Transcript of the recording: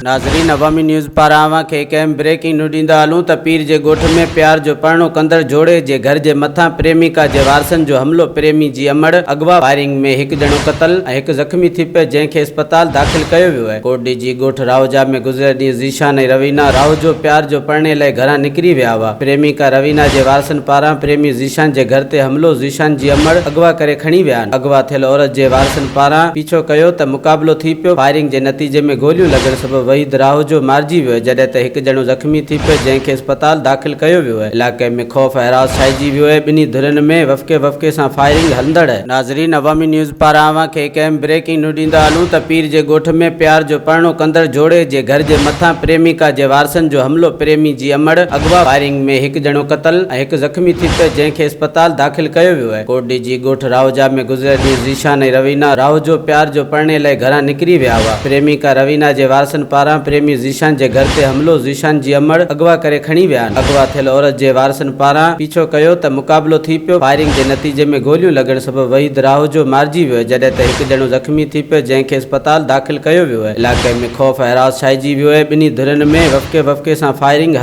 नाज़रीन, अवामी न्यूज़ पारां अवां खे कंहिं ब्रेकिंग न्यूज़ ॾींदा हलूं त पीर जे ॻोठ में प्यार जो परणो कंदड़ जोड़े जे घर जे मथां प्रेमिका जे वारसनि जो हमलो। प्रेमी जी अमड़ अगवा फायरिंग में हिकु ॼणो क़तल ऐं हिकु ज़ख़्मी थी पियो, जंहिंखे अस्पताल दाख़िल कयो वियो आहे। कोटडीजी ॻोठ राहोजा में गुज़िरियल ॾींहुं ज़ीशान ऐं रवीना राहोजो प्यार जो पढ़ने लाइ घरां निकिरी विया हुआ। प्रेमिका रवीना जे वारसनि पारां प्रेमी ज़ीशान जे घर ते हमलो। ज़ीशान जी अमड़ अगवा करे खणी विया आहिनि। अगवा थियल औरत जे वारसनि पारां पीछो कयो त मुक़ाबिलो थी पियो। फायरिंग जे नतीजे में गोलियूं लॻण सबबि वहीद राहोजो मारिजी वियो, जॾहिं त हिकु ॼणो ज़ख़्मी थी पियो, जंहिंखे अस्पताल दाख़िल कयो वियो आहे। इलाइक़े में खौफ़ हरास छाइजी वियो आहे। ॿिन्ही धुरनि में वफ़के सां फायरिंग हलंदड़ आहे। नाज़रीन, अवामी न्यूज़ पारां अवां खे कंहिं ब्रेकिंग न्यूज़ ॾींदा हलूं त पीर जे ॻोठ में प्यार जो परणो कंदड़ जोड़े जे घर जे मथां प्रेमिका जे वारसनि जो हमलो। प्रेमी जी अमड़ अगवा फायरिंग में हिकु ॼणो क़तल ऐं हिकु ज़ख़्मी थी पियो, जंहिंखे अस्पताल दाख़िल कयो वियो आहे। कोटडीजी ॻोठ राहोजा में गुज़िरियल ॾींहुं ज़ीशान ऐं रवीना राहोजो प्यार जो पढ़ने लाइ घरां निकिरी विया हुआ। प्रेमिका रवीना जे वारसनि पारां प्रेमी ज़ीशान जे घर ते हमलो। ज़ीशान जी अमड़ अगवा करे खणी विया आहिनि। अगवा थियल औरत जे वारसनि पारां पीछो कयो त मुक़ाबिलो थी पियो। फायरिंग जे नतीजे में गोलियूं लॻण सबबि वहीद राहोजो मारिजी वियो, जॾहिं त हिकु ॼणो ज़ख़्मी थी पियो, जंहिंखे अस्पताल दाख़िल कयो वियो आहे। इलाइक़े में खौफ़ हरास छाइजी वियो आहे। ॿिन्ही धुरनि में वफ़के सां फायरिंग